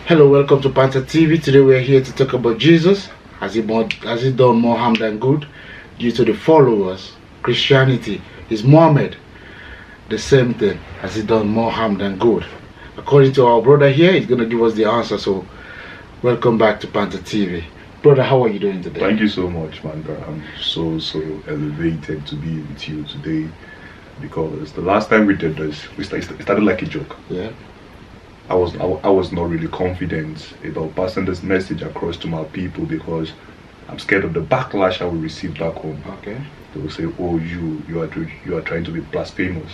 Hello, welcome to Panther TV. Today we are here to talk about Jesus. Has he done more harm than good? Due to the followers, Christianity is Muhammad. The same thing. Has he done more harm than good? According to our brother here, he's going to give us the answer. So, welcome back to Panther TV. Brother, how are you doing today? Thank you so much, man. I'm so elevated to be with you today, because the last time we did this, it started like a joke. Yeah. I was not really confident about passing this message across to my people because I'm scared of the backlash I will receive back home. Okay. They will say, "Oh, you are trying to be blasphemous."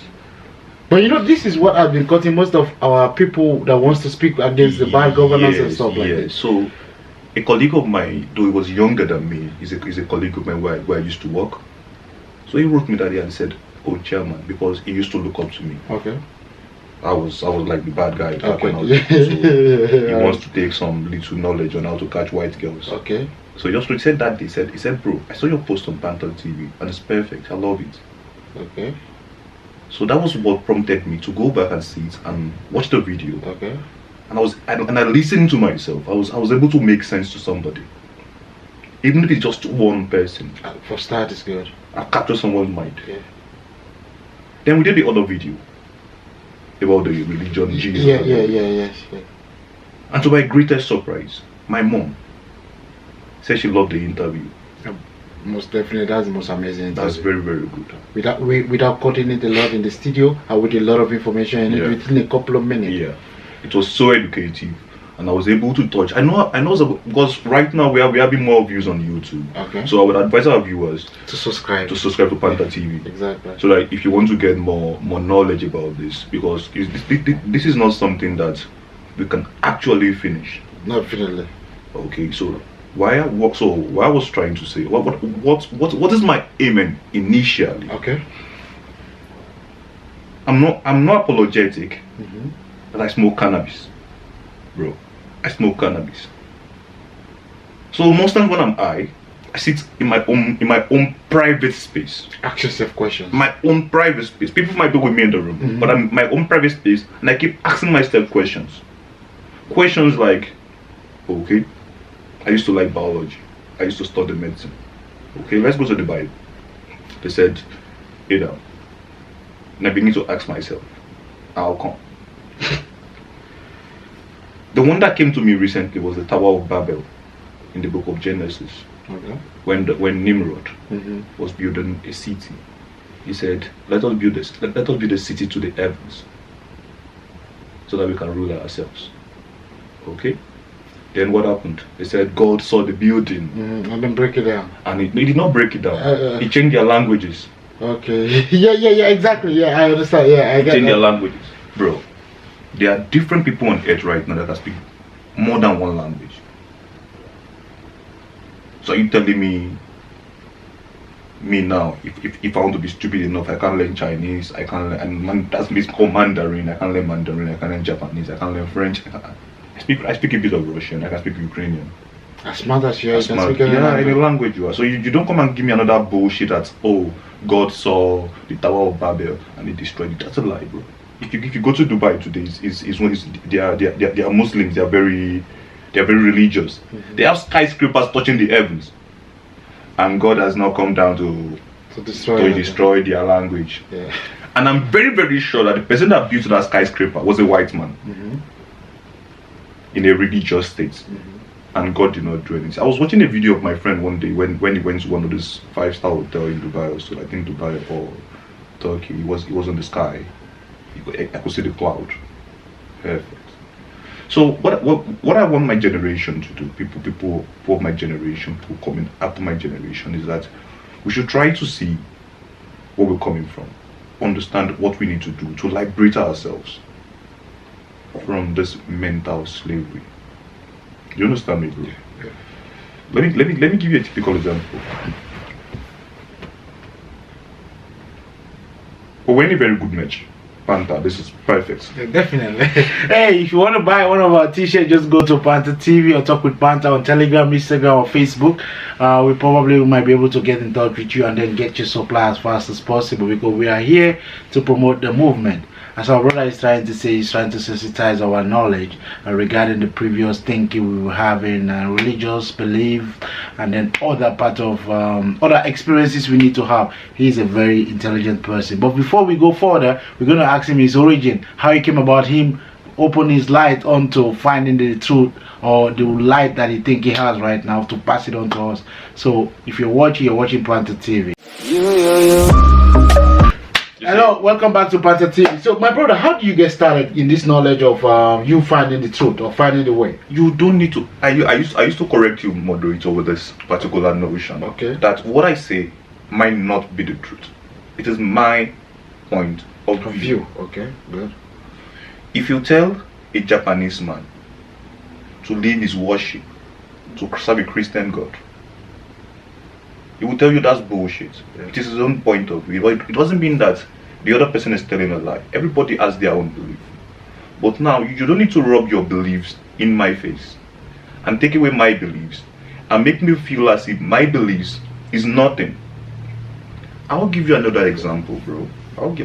But you know, this is what I've been cutting most of our people that wants to speak against the bad governance and stuff like that. So, a colleague of mine, though he was younger than me, he's a colleague of mine where I used to work. So he wrote me that day and said, "Oh, chairman," because he used to look up to me. Okay. I was like the bad guy back when I was Okay. so he wants to take some little knowledge on how to catch white girls. Okay. So he said that day, he said, "Bro, I saw your post on Panther TV and it's perfect. I love it." Okay. So that was what prompted me to go back and see it and watch the video. Okay. And I listened to myself. I was able to make sense to somebody. Even if it's just one person. For start is good. I captured someone's mind. Yeah. Then we did the other video about the religion, Jesus. Yes. And to my greatest surprise, my mom said she loved the interview. Most definitely, that's the most amazing interview. That's very, very good. Without cutting it a lot in the studio, and with a lot of information in it within a couple of minutes. Yeah, it was so educative, and I was able to touch. I know, because right now we are having more views on YouTube. Okay. So I would advise our viewers to subscribe to Panther TV. Exactly. So that if you want to get more knowledge about this, because this is not something that we can actually finish. Not finally. Okay, so what I was trying to say, what is my aim initially? Okay. I'm not apologetic that I smoke cannabis, bro. I smoke cannabis. So most times when I'm high, I sit in my own private space. Ask yourself questions. My own private space. People might be with me in the room, but I'm in my own private space, and I keep asking myself questions. Questions like, okay, I used to like biology. I used to study medicine. Okay, let's go to the Bible. They said, Adam. And I begin to ask myself, how come? The one that came to me recently was the Tower of Babel in the book of Genesis. Okay. When Nimrod was building a city, he said, let us build a city to the heavens so that we can rule ourselves. Okay? Then what happened? They said God saw the building and then break it down. And he did not break it down. He changed their languages. Okay. yeah, exactly. Yeah, I understand. Yeah, I get Change their languages. Bro, there are different people on earth right now that can speak more than one language. So you telling me now, if I want to be stupid enough, I can't learn Chinese, I can't learn, and that's means called Mandarin, I can't learn Mandarin, I can't learn Japanese, I can't learn French, I speak a bit of Russian, I can speak Ukrainian. As smart as you are, you can speak any language you are. So you don't come and give me another bullshit that, oh, God saw the Tower of Babel and he destroyed it. That's a lie, bro. If you go to Dubai today, they are Muslims, they are very religious. They have skyscrapers touching the heavens. And God has now come down to destroy their language. Yeah. And I'm very, very sure that the person that built that skyscraper was a white man in a religious state. And God did not do anything. I was watching a video of my friend one day when he went to one of these 5-star hotels in Dubai, or so I think Dubai or Turkey. He was in the sky. I could see the cloud. Perfect. So what I want my generation to do, people of my generation, people coming after my generation, is that we should try to see where we're coming from, understand what we need to do to liberate ourselves from this mental slavery. Do you understand me, bro? Yeah. Let me give you a typical example. But we're in a very good match. Panther, this is perfect. Yeah, definitely. Hey, if you want to buy one of our t-shirts, just go to Panther TV or talk with Panther on Telegram, Instagram, or Facebook. We probably might be able to get in touch with you and then get your supply as fast as possible, because we are here to promote the movement. As our brother is trying to say, he's trying to sensitize our knowledge regarding the previous thinking we were having, religious belief, and then other part of other experiences we need to have. He's a very intelligent person. But before we go further, we're going to ask him his origin, how he came about him open his light onto finding the truth, or the light that he think he has right now, to pass it on to us. So if you're watching Panther TV. Hello, welcome back to Panther TV. So my brother, how do you get started in this knowledge of you finding the truth or finding the way? You don't need to. I used to correct you, moderator, with this particular notion. Okay. That what I say might not be the truth. It is my point of view. Okay, good. If you tell a Japanese man to leave his worship to serve a Christian God, he will tell you that's bullshit. Yeah. It is his own point of view. It doesn't mean that the other person is telling a lie. Everybody has their own belief. But now you don't need to rub your beliefs in my face and take away my beliefs and make me feel as if my beliefs is nothing. I'll give you another example, bro. I don't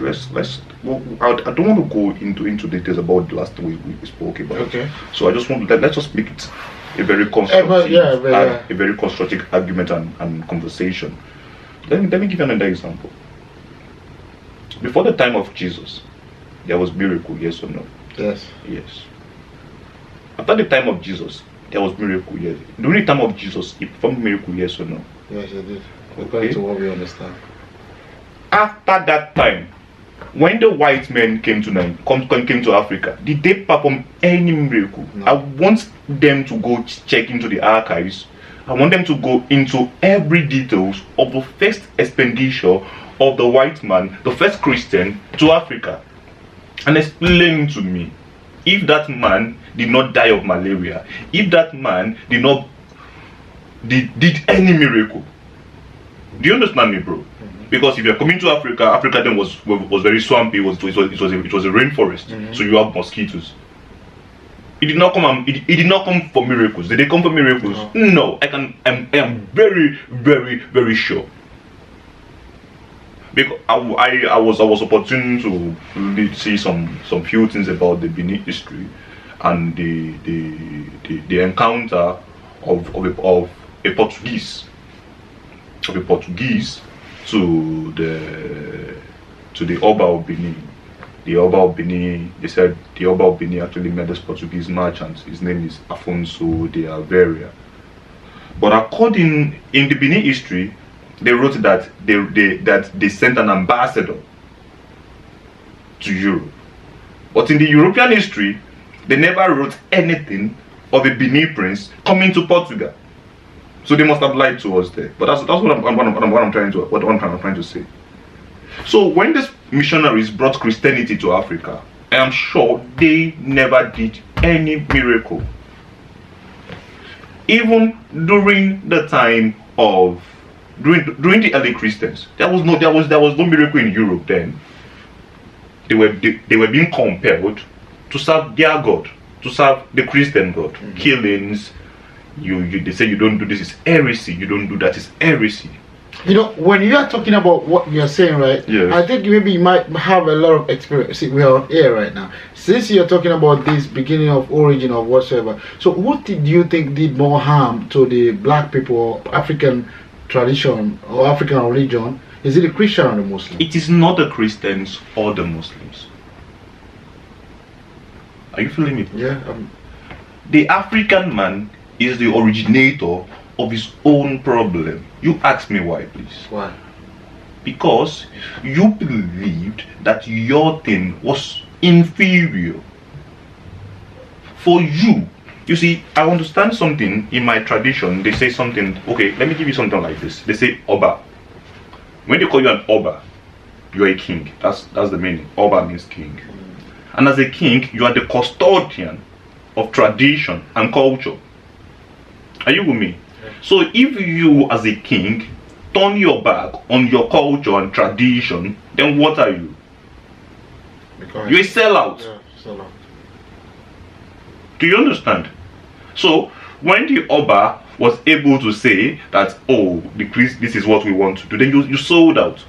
want to go into details about the last time we spoke about. Okay. So I just want to let's just make it a very constructive, a very constructive argument and conversation. Let me give you another example. Before the time of Jesus, there was miracle, yes or no? Yes. Yes. After the time of Jesus, there was miracle, yes. During the time of Jesus, he performed miracle, yes or no? Yes, it did. According to what we understand. After that time, when the white men came to Africa, did they perform any miracle? No. I want them to go check into the archives. I want them to go into every details of the first expenditure of the white man, the first Christian, to Africa, and explain to me if that man did not die of malaria, if that man did any miracle. Do you understand me, bro? Because if you're coming to Africa, Africa then was very swampy. It was a rainforest, so you have mosquitoes. It did not come for miracles. Did they come for miracles? No. I am very, very, very sure. Because I was opportune to see some few things about the Benin history and the encounter of a Portuguese to the Oba of Benin. The Oba of Benin, they said the Oba of Benin actually met this Portuguese merchant. His name is Afonso de Averia. But according in the Benin history, they wrote that they sent an ambassador to Europe. But in the European history, they never wrote anything of a Benin prince coming to Portugal. So they must have lied to us there. But that's what I'm trying to say. So when these missionaries brought Christianity to Africa, I am sure they never did any miracle. Even during the time of during the early Christians, there was no miracle in Europe then. They were being compelled to serve their God, to serve the Christian God. Killings. They say you don't do this, is heresy. You don't do that, is heresy. You know, when you are talking about what you're saying, right? Yes. I think maybe you might have a lot of experience. See, we are on air right now. Since you're talking about this beginning of origin or whatsoever, so what did you think did more harm to the black people or African tradition or African religion? Is it the Christian or the Muslim? It is not the Christians or the Muslims. Are you feeling me? Yeah. The African man is the originator of his own problem. You ask me why, please. Why? Because you believed that your thing was inferior. For you, you see, I understand something in my tradition. They say something, okay, let me give you something like this. They say Oba. When they call you an Oba, you're a king. That's the meaning. Oba means king. And as a king, you are the custodian of tradition and culture. Are you with me? Yeah. So if you as a king turn your back on your culture and tradition, then what are you? Because you're a sellout. Yeah, sellout. Do you understand? So when the Oba was able to say that, oh, this is what we want to do, then you sold out.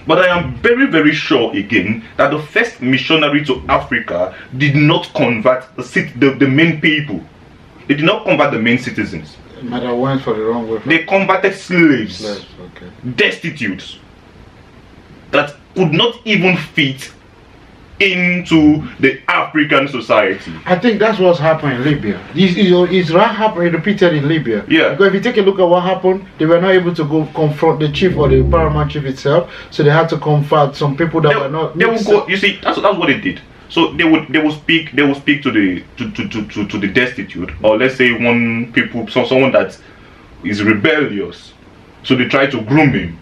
But I am very, very sure again that the first missionary to Africa did not convert the main people. They did not convert the main citizens. Matter went for the wrong way. They converted slaves, Okay. destitutes, that could not even fit into the African society. I think that's what's happening in Libya. It's happening repeated in Libya. Yeah. Because if you take a look at what happened, they were not able to go confront the chief or the paramount chief itself, so they had to confront some people that were not. They would go. You see, that's what they did. So they would speak to the destitute, or let's say someone that is rebellious. So they try to groom him.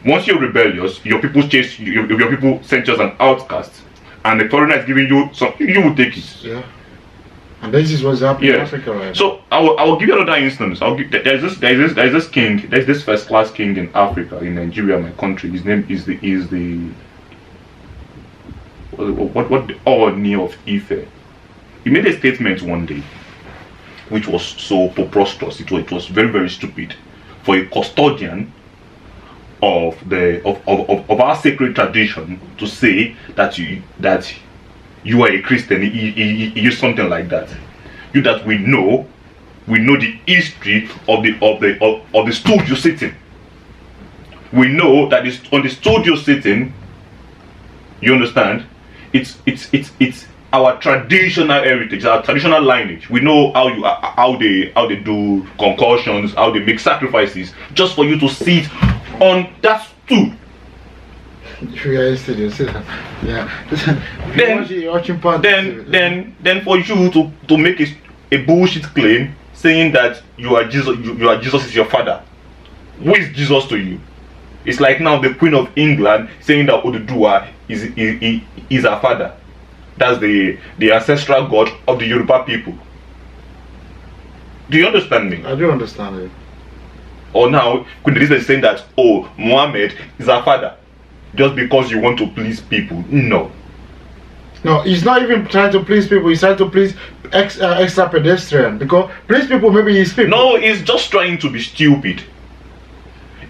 Once you're rebellious, your people chase you, your people send you as an outcast, and the foreigner is giving you something, you will take it. Yeah. And this is what's happening in Africa right now. So I will give you another instance. There's this king, there's this first class king in Africa, in Nigeria, my country. His name is the Ooni of Ife. He made a statement one day, which was so preposterous. It was very, very stupid for a custodian of our sacred tradition to say that you are a Christian. He used something like that. We know the history of the stool you're sitting. We know that it's on the stool you're sitting. You understand? It's our traditional heritage, our traditional lineage. We know how they do concussions, how they make sacrifices, just for you to sit on that stool. Yeah. Then for you to make a bullshit claim saying that you are Jesus is your father. Who is Jesus to you? It's like now the Queen of England saying that Oduduwa is her father. That's the ancestral god of the Yoruba people. Do you understand me? I do understand it. Or now Queen Elizabeth is saying that Muhammad is her father, just because you want to please people. No, he's not even trying to please people. He's trying to please extra pedestrian, because please people maybe he's people. No, he's just trying to be stupid.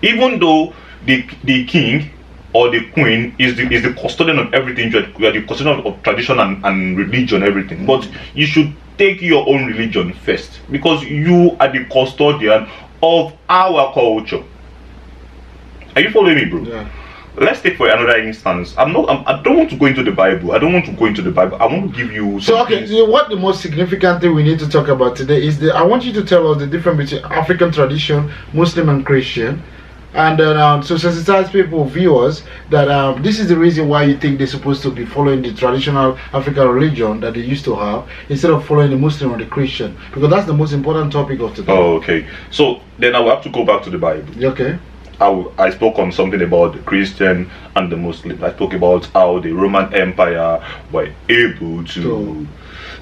Even though the king or the queen is the custodian of everything, you are the custodian of tradition and religion, everything. But you should take your own religion first, because you are the custodian of our culture. Are you following me, bro? Yeah. Let's take for another instance. I don't want to go into the Bible. I want to give you something. So what the most significant thing we need to talk about today is I want you to tell us the difference between African tradition, Muslim and Christian. And then to sensitize people, viewers, that this is the reason why you think they're supposed to be following the traditional African religion that they used to have, instead of following the Muslim or the Christian, because that's the most important topic of today. Oh, okay. So then I will have to go back to the Bible. Okay. I spoke on something about the Christian and the Muslim. I spoke about how the Roman Empire were able to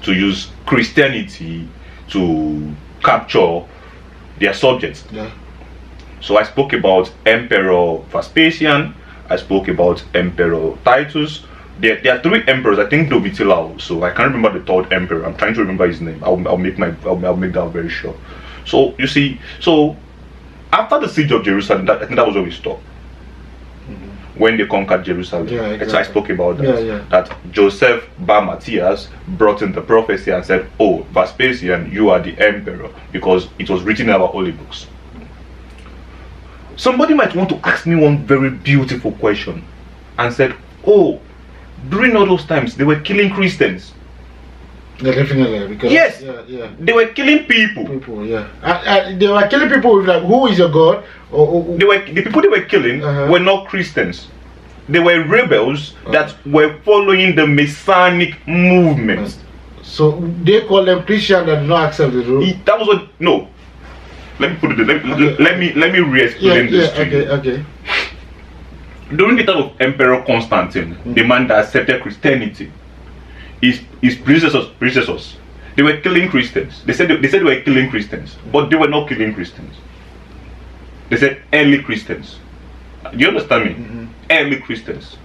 use Christianity to capture their subjects. Yeah. So I spoke about Emperor Vespasian. I spoke about Emperor Titus. There are three emperors. I think Domitila. So I can't remember the third emperor. I'm trying to remember his name. I'll make that very sure. So you see, after the siege of Jerusalem, I think that was where we stopped. When they conquered Jerusalem. Yeah, exactly. So I spoke about that. Yeah. That Joseph Bar Matthias brought in the prophecy and said, "Oh, Vespasian, you are the emperor," because it was written in our holy books. Somebody might want to ask me one very beautiful question and said, "Oh, during all those times they were killing Christians." Yeah, definitely. Because, yes. Yeah. They were killing people. They were killing people with like, who is your God? The people they were killing were not Christians. They were rebels that were following the Messianic movement. So they call them Christians that do not accept the rule. That was what. No. Let me put it. Let me re-explain this to you. Okay. During the time of Emperor Constantine, the man that accepted Christianity, his predecessors, they were killing Christians. They said they were killing Christians, but they were not killing Christians. They said early Christians. Do you understand me? Early Christians.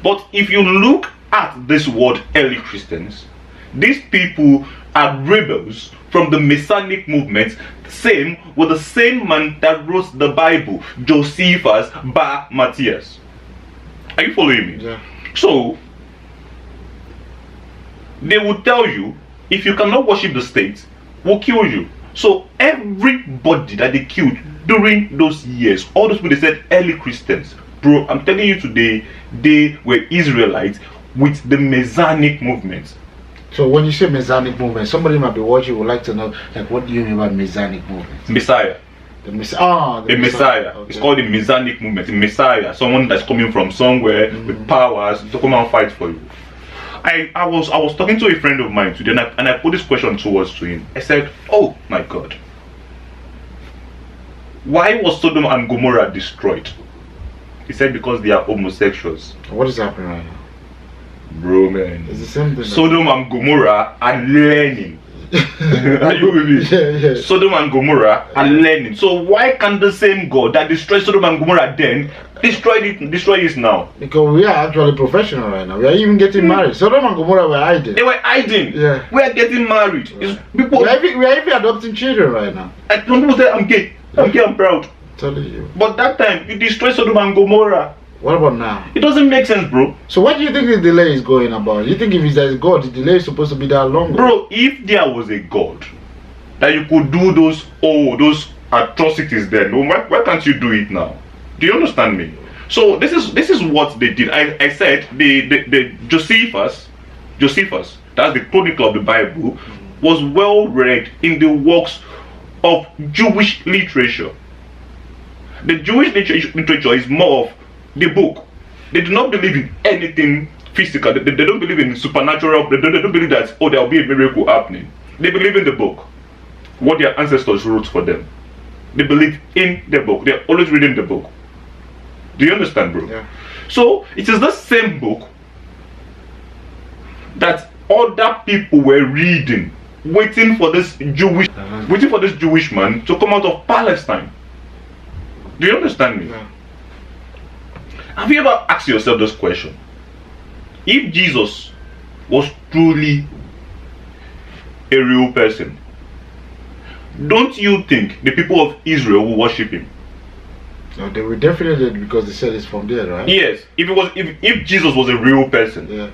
But if you look at this word early Christians, these people are rebels from the Messianic movement, same with the same man that wrote the Bible, Josephus Bar Matthias. Are you following me? Yeah. So they will tell you, if you cannot worship the state, we'll kill you. So everybody that they killed during those years, all those people they said early Christians, bro, I'm telling you today, they were Israelites with the Messianic movement. So when you say Messianic movement, somebody might be watching would like to know, like, what do you mean by Messianic movement? Messiah. The Messiah. The Messiah. Okay. It's called the Messianic movement. The Messiah, someone that's coming from somewhere with powers to come and fight for you. I was talking to a friend of mine today, and I put this question towards to him. I said, "Oh my God, why was Sodom and Gomorrah destroyed?" He said, "Because they are homosexuals." What is happening right now? Bro, man, It's the same thing. Sodom and Gomorrah are learning. Are you with me? Yeah. Sodom and Gomorrah are learning. So why can the same God that destroyed Sodom and Gomorrah then destroy it now? Because we are actually professional right now. We are even getting married. Sodom and Gomorrah were hiding. They were hiding. Yeah. We are getting married. It's people. We are even adopting children right now. And some people say, "I'm gay. I'm gay. I'm proud." I'm telling you. But that time you destroyed Sodom and Gomorrah. What about now? It doesn't make sense, bro. So what do you think the delay is going about? You think if there's God, the delay is supposed to be that long? Bro, if there was a God that you could do those atrocities then, why can't you do it now? Do you understand me? So this is what they did. I said the Josephus, that's the chronicle of the Bible, was well read in the works of Jewish literature. The Jewish literature is more of the book. They do not believe in anything physical. They don't believe in supernatural. They don't believe that, oh, there will be a miracle happening. They believe in the book, what their ancestors wrote for them. They believe in the book. They're always reading the book. Do you understand, bro? Yeah. So it is the same book that other people were reading, waiting for this Jewish man to come out of Palestine. Do you understand me? Yeah. Have you ever asked yourself this question? If Jesus was truly a real person, don't you think the people of Israel will worship him? No, they will definitely, because they said it's from there, right? Yes. If Jesus was a real person, Yeah.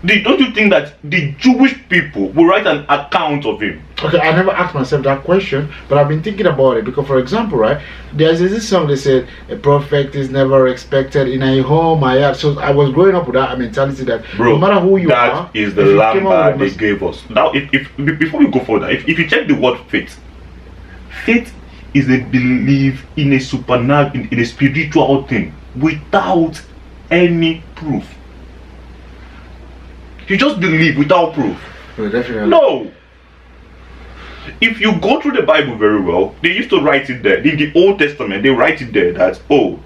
don't you think that the Jewish people will write an account of him? Okay, I never asked myself that question, but I've been thinking about it because, for example, right, there's this song that said, "A prophet is never expected in a home." So I was growing up with that mentality that Bro, no matter who you are, that is the if you came out lamba with they gave us. Now, before we go further, if you check the word faith is a belief in a supernatural, in a spiritual thing without any proof. You just believe without proof. Well, definitely. No. If you go through the Bible very well, they used to write it there. In the Old Testament, they write it there that, when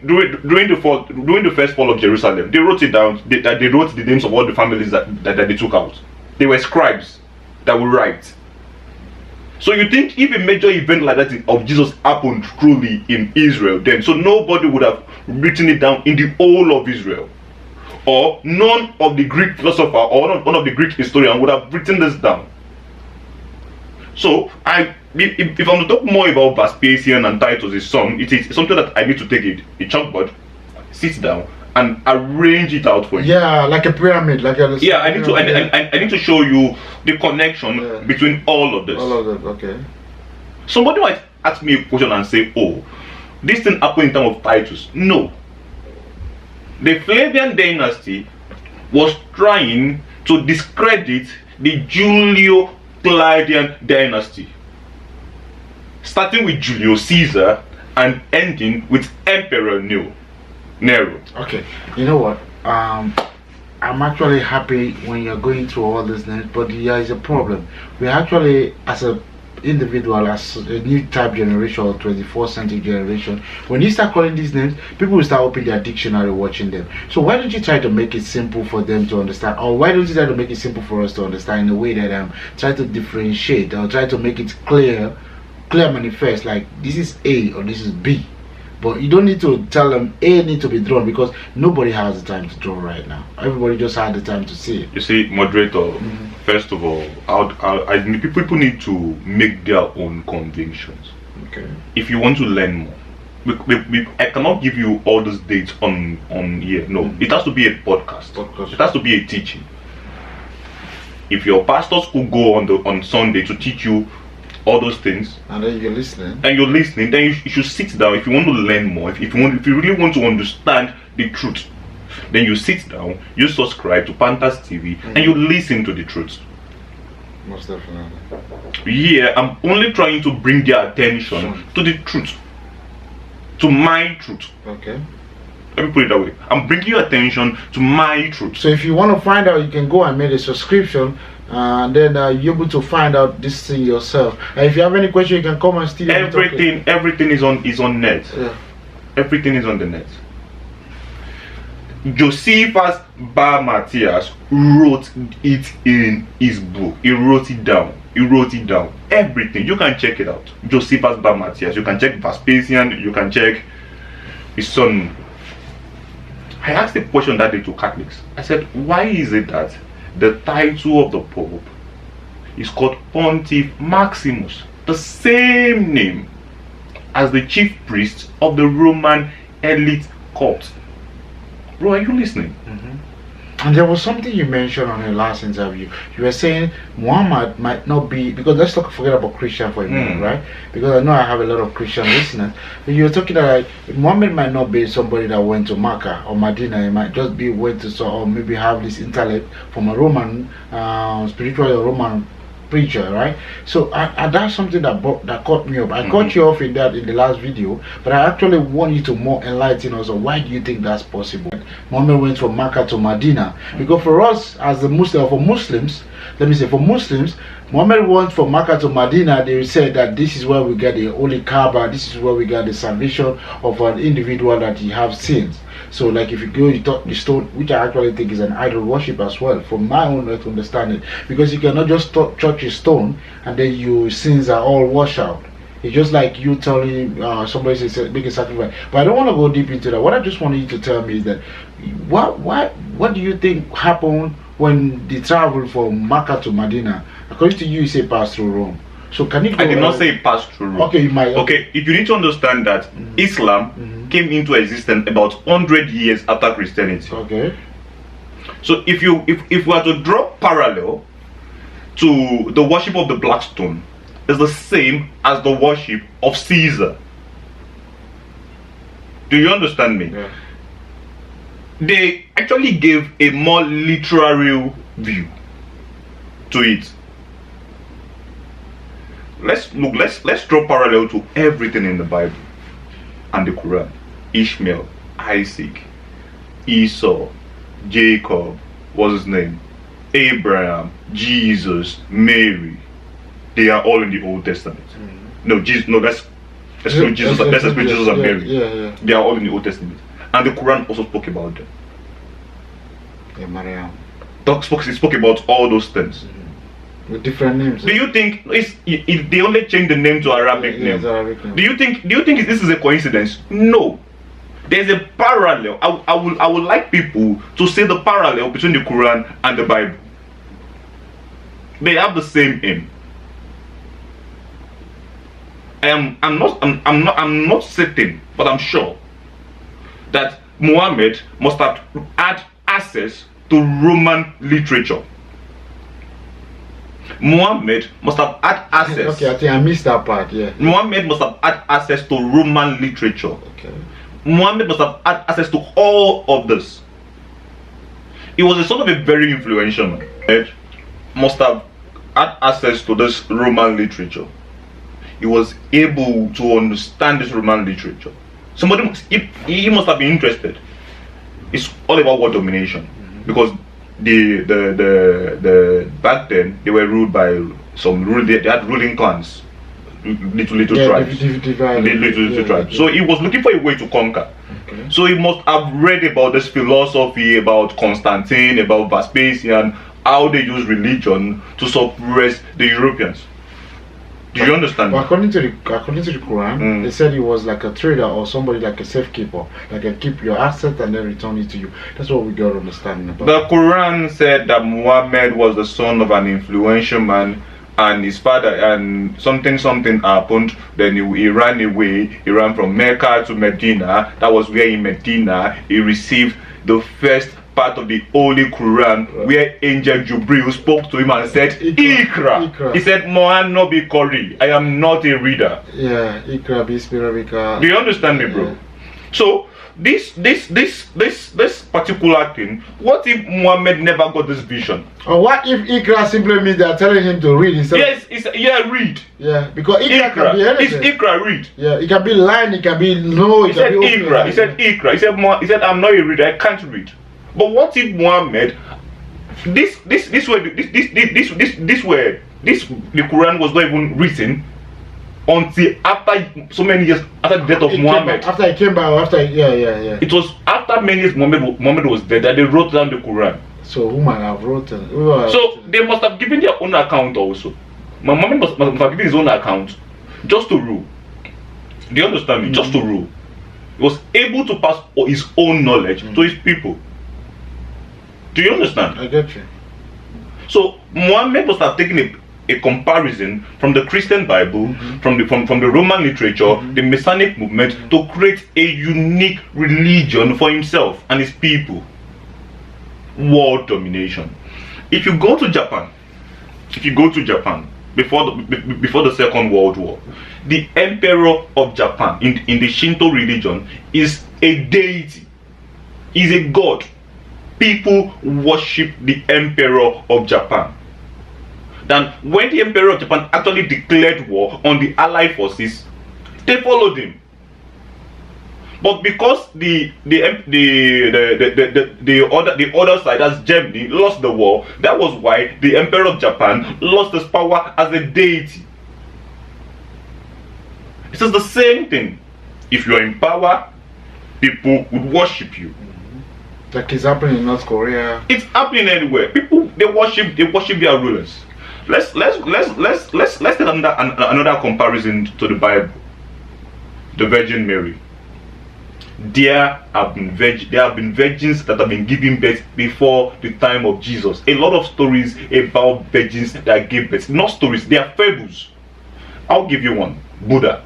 during the first fall of Jerusalem, they wrote it down. They wrote the names of all the families that they took out. They were scribes that would write. So you think if a major event like that of Jesus happened truly in Israel, then so nobody would have written it down in the whole of Israel, or none of the Greek philosopher or none of the Greek historian would have written this down. So if I'm to talk more about Vespasian and Titus, it's something that I need to take a chalkboard, sit down, and arrange it out for you. Yeah, like a pyramid, like a. Yeah, I need to show you the connection between all of this. All of them, okay. Somebody might ask me a question and say, "Oh, this thing happened in time of Titus." No. The Flavian dynasty was trying to discredit the Julio-Claudian dynasty, starting with Julius Caesar and ending with Emperor Nero. Okay, you know what? I'm actually happy when you're going through all these names, but there is a problem. We actually, as a individual, as a new type generation or 24th century generation, when you start calling these names, people will start opening their dictionary watching them. So why don't you try to make it simple for them to understand, or why don't you try to make it simple for us to understand in a way that try to differentiate or try to make it clear manifest, like this is A or this is B. But you don't need to tell them A need to be drawn, because nobody has the time to draw right now. Everybody just had the time to see it. You see, moderator, first of all, people need to make their own convictions. Okay. If you want to learn more, I cannot give you all those dates on here. No, it has to be a podcast. It has to be a teaching. If your pastors could go on Sunday to teach you all those things, and then you're listening, then you should sit down. If you want to learn more, if you really want to understand the truth, then you sit down, you subscribe to Panthers TV, and you listen to the truth. Most definitely. Yeah, I'm only trying to bring their attention to the truth, to my truth. Okay. Let me put it that way. I'm bringing your attention to my truth. So if you want to find out, you can go and make a subscription, and then you're able to find out this thing yourself. And if you have any question, you can come and steal everything is on net. Yeah. Everything is on the net. Josephus Bar Matthias wrote it in his book. He wrote it down. Everything. You can check it out. Josephus Bar Matthias. You can check Vespasian. You can check his son. I asked a question that day to Catholics. I said, why is it that the title of the Pope is called Pontiff Maximus, the same name as the chief priest of the Roman elite cult? Bro, are you listening? And there was something you mentioned on your last interview. You were saying Muhammad might not be, because let's forget about Christian for a minute, right? Because I know I have a lot of Christian listeners. But you were talking that like, Muhammad might not be somebody that went to Mecca or Medina. He might just be went to or maybe have this intellect from a Roman spiritual or Roman preacher, right? So that's something that caught me up. I caught you off in that in the last video, but I actually want you to more enlighten us on why do you think that's possible. Muhammad went from Mecca to Medina, because for us as the Muslims, Muhammad went from Mecca to Medina. They said that this is where we get the Holy Kaaba, this is where we get the salvation of an individual that he have sins. So like if you go, you touch the stone, which I actually think is an idol worship as well, from my own understanding, because you cannot just touch a stone and then your sins are all washed out. It's just like you telling somebody says make a sacrifice. But I don't want to go deep into that. What I just wanted you to tell me is that what do you think happened when they traveled from Mecca to Medina? According to you, you say pass through Rome. So can you go, I did not say pass through Rome. Okay, you might. Okay, if you need to understand that Islam came into existence about 100 years after Christianity. Okay. So if we are to draw parallel to the worship of the black stone, is the same as the worship of Caesar. Do you understand me? Yeah. They actually gave a more literal view to it. Let's draw parallel to everything in the Bible and the Quran. Ishmael, Isaac, Esau, Jacob, what's his name? Abraham, Jesus, Mary. They are all in the Old Testament. No, Jesus. No, let's exclude Jesus. Let's exclude Jesus and Mary. Yeah. They are all in the Old Testament, and the Quran also spoke about them. Yeah, Mariam. It spoke about all those things. With different names. Do you think if they only change the name to Arabic name? Arabic name. Do you think this is a coincidence? No. There's a parallel. I would like people to see the parallel between the Quran and the Bible. They have the same aim. I'm not certain, but I'm sure that Muhammad must have had access to Roman literature. Muhammad must have had access. Okay, I think I missed that part. Yeah. Muhammad must have had access to Roman literature. Okay. Muhammad must have had access to all of this. He was a sort of a very influential man. He must have had access to this Roman literature. He was able to understand this Roman literature. He must have been interested. It's all about world domination, because the back then they were ruled by they had ruling clans, little tribes, little tribes. So he was looking for a way to conquer. Okay. So he must have read about this philosophy, about Constantine, about Vespasian, how they use religion to suppress the Europeans. Do you understand? But according to the Quran, they said he was like a trader or somebody like a safekeeper, like a keep your assets and then return it to you. That's what we got to understand about. The Quran said that Muhammad was the son of an influential man and his father, and something happened. Then he ran away. He ran from Mecca to Medina. That was where in Medina he received the first part of the Holy Quran, where Angel Jubril spoke to him and said, Ikra. He said, Mohan no be Kori. I am not a reader. Yeah, Ikra bismillahika. Do you understand me, bro? Yeah. So this particular thing, what if Muhammad never got this vision? Or what if Ikra simply means they are telling him to read instead? Yes, read. Yeah, because Ikra can be anything. It's Ikra, read. Yeah, it can be line, it can be no, it He can said be Ikra. He said Ikra. He said I'm not a reader. I can't read. But what if Muhammad, the Quran was not even written until after so many years after the death of Muhammad. After he came back, yeah. It was after many years Muhammad was dead that they wrote down the Quran. So who might have written? So they must have given their own account also. Muhammad must have given his own account just to rule. Do you understand me? Just to rule. He was able to pass his own knowledge to his people. Do you understand? I get you. So Muhammad must have taken a comparison from the Christian Bible, from the Roman literature, the Messianic movement, to create a unique religion for himself and his people. World domination. If you go to Japan before the Second World War, the Emperor of Japan in the Shinto religion is a deity, is a god. People worship the Emperor of Japan. Then when the Emperor of Japan actually declared war on the Allied forces, they followed him. But because the other side, as Germany, lost the war, that was why the Emperor of Japan lost his power as a deity. It is the same thing. If you are in power, people would worship you. Like it's happening in North Korea. It's happening anywhere. People they worship their rulers. Let's take another comparison to the Bible. The Virgin Mary. There have been virgins that have been given birth before the time of Jesus. A lot of stories about virgins that gave birth. Not stories, they are fables. I'll give you one. Buddha.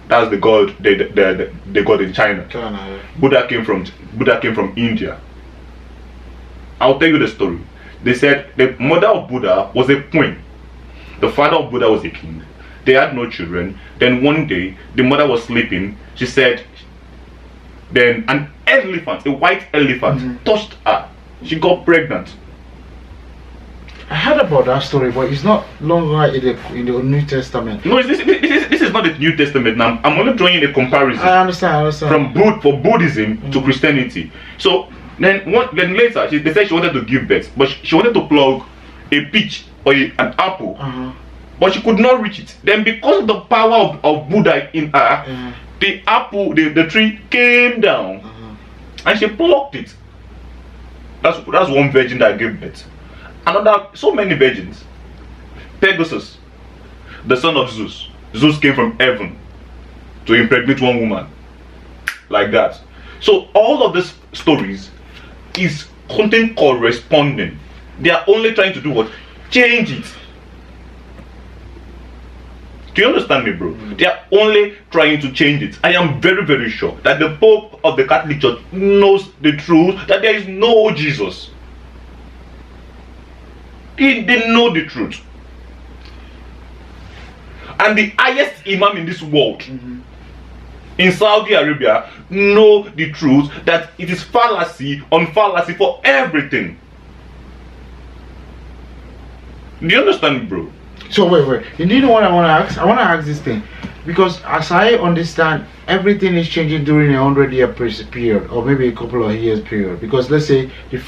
That's the god they got in China. Yeah. Buddha came from India. I'll tell you the story. They said the mother of Buddha was a queen. The father of Buddha was a king. They had no children. Then one day the mother was sleeping. She said, then an elephant, a white elephant, touched her. She got pregnant. I heard about that story, but it's not longer in the New Testament. No, this is not the New Testament now. I'm only drawing a comparison. I understand. From Buddhism to Christianity. So then later they said she wanted to give birth, but she wanted to plug a peach or an apple, but she could not reach it. Then because of the power of Buddha in her, the apple, the tree came down, and she plucked it. That's one virgin that gave birth. Another, so many virgins. Pegasus, the son of Zeus. Zeus came from heaven to impregnate one woman. Like that. So all of these stories is content corresponding. They are only trying to do what? Change it. Do you understand me, bro? They are only trying to change it. I am very, very sure that the Pope of the Catholic Church knows the truth, that there is no Jesus. They know the truth. And the highest imam in this world, in Saudi Arabia, know the truth that it is fallacy on fallacy for everything. Do you understand me, bro? So wait. You know what I want to ask? I want to ask this thing. Because as I understand, everything is changing during a 100-year period, or maybe a couple of years period. Because let's say the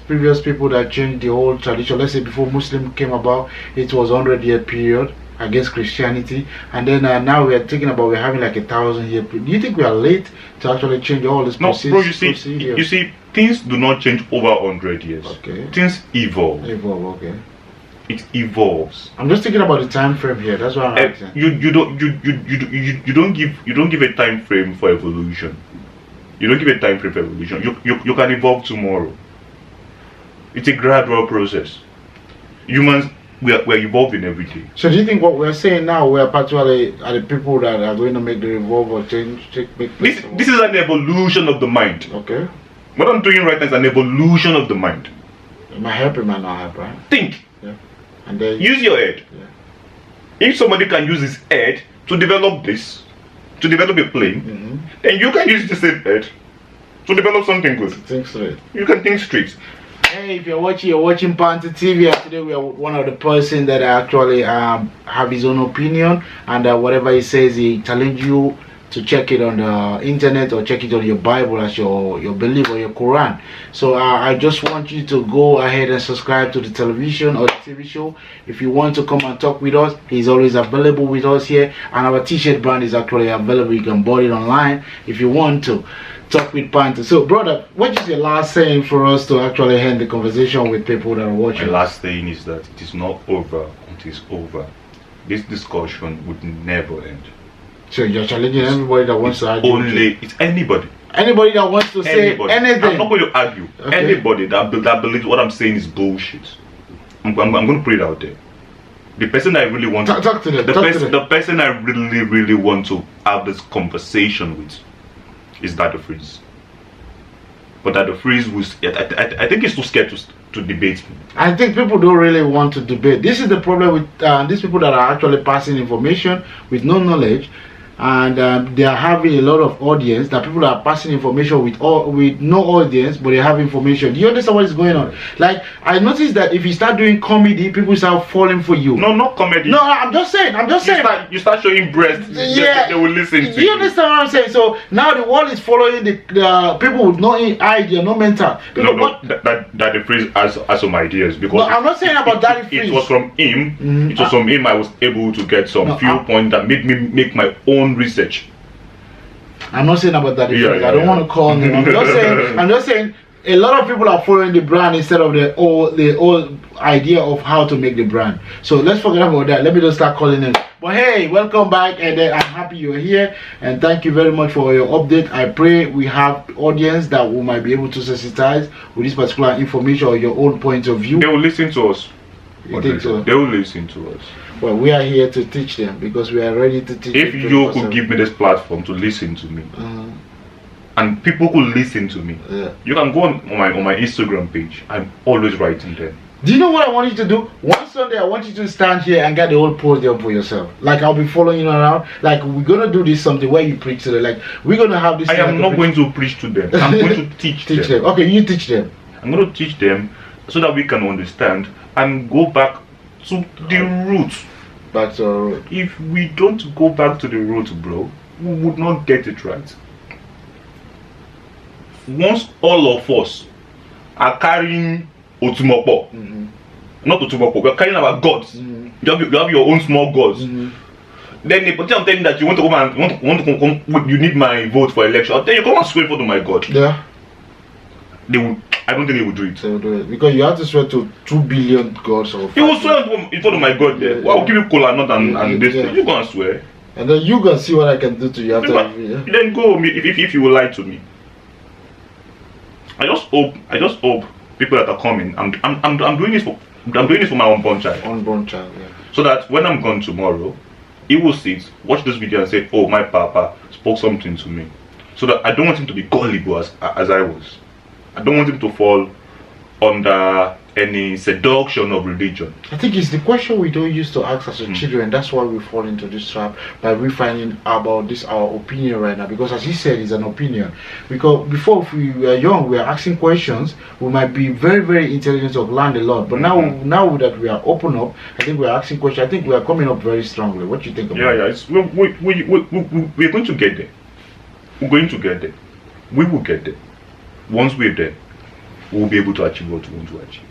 previous people that changed the whole tradition, let's say before Muslim came about, it was 100-year period against Christianity, and then now we're having like 1,000-year period. Do you think we are late to actually change all this process? No, bro. You see, things do not change over 100 years. Okay. Things evolve. Okay. It evolves. I'm just thinking about the time frame here. That's what I'm asking. You don't give a time frame for evolution. You don't give a time frame for evolution. You can evolve tomorrow. It's a gradual process. Humans we're evolving every day. So do you think what we're saying now, we're particularly are the people that are going to make the revolve or make This is an evolution of the mind. Okay. What I'm doing right now is an evolution of the mind. It might help, it might not help, right? Think. Yeah. And then Use your head. Yeah. If somebody can use his head to develop this, to develop a plane, then you can use the same head to develop something good. Think straight. You can think straight. Hey, if you're watching Panther TV, and today we are with one of the person that actually have his own opinion, and whatever he says, he challenge you to check it on the internet or check it on your Bible as your belief or your Quran. So I just want you to go ahead and subscribe to the television or the TV show. If you want to come and talk with us, he's always available with us here, and our t-shirt brand is actually available. You can buy it online if you want to talk with Panther. So brother, what is your last saying for us to actually end the conversation with people that are watching? My last saying is that it is not over until it's over. This discussion would never end. So you're challenging everybody that wants to argue? It's anybody. Anybody that wants to say anything. I'm not going to argue. Okay. Anybody that believes what I'm saying is bullshit. I'm going to put it out there. The person I really want talk to them. The person I really want to have this conversation with is Dada Freeze. But Dada Freeze was, I think he's too scared to debate me. I think people don't really want to debate. This is the problem with these people that are actually passing information with no knowledge, and they are having a lot of audience. That people are passing information with no audience, but they have information. Do you understand what is going on? Like, I noticed that if you start doing comedy, people start falling for you. No, not comedy. No, I'm just saying. You start showing breasts. Yeah, they will listen to you. Do you understand what I'm saying? So now the world is following the people with no idea, no mental. That Freeze has some ideas, because no, I'm not saying about that. It was from him. It was from him I was able to get some viewpoint that made me make my own research. I'm not saying about that. I don't want to call him. I'm just saying a lot of people are following the brand instead of the old idea of how to make the brand. So let's forget about that. Let me just start calling him. But hey, welcome back, and I'm happy you're here, and thank you very much for your update. I pray we have audience that we might be able to sensitize with this particular information or your own point of view. They will listen to us. You think so? They will listen to us. Well, we are here to teach them, because we are ready to teach. If you could give me this platform to listen to me, and people could listen to me, you can go on my Instagram page. I'm always writing there. Do you know what I want you to do? One Sunday I want you to stand here and get the whole post there for yourself. Like, I'll be following you around. Like, we're gonna do this something where you preach to them. Like, we're gonna have this. I am not going to preach to them. I'm going to teach them. Okay, you teach them. I'm going to teach them so that we can understand and go back to the roots. Back to our root. If we don't go back to the roots, bro, we would not get it right. Once all of us are carrying Otumopo, not Otumopo, we're carrying our gods. You have your own small gods. Then the I'm telling you that you want to come and want to come, you need my vote for election. Then you come and swear for my God. Yeah. They will. I don't think they will do it. They will do it because you have to swear to 2 billion gods or. He will swear in front of my God there. Well, I'll give you kola nut and this. You go and swear. And then you can see what I can do to you after. Then go if you will lie to me. I just hope people that are coming. I'm doing this for my unborn child. Unborn child, yeah. So that when I'm gone tomorrow, he will sit, watch this video and say, "Oh, my papa spoke something to me." So that I don't want him to be gullible as I was. I don't want him to fall under any seduction of religion. I think it's the question we don't used to ask as a children. That's why we fall into this trap by refining about this our opinion right now. Because as he said, it's an opinion. Because before, if we were young, we were asking questions. We might be very, very intelligent or learn a lot. But now that we are open up, I think we are asking questions. I think we are coming up very strongly. What do you think about it? We're going to get there. We're going to get there. We will get there. Once we're there, we'll be able to achieve what we want to achieve.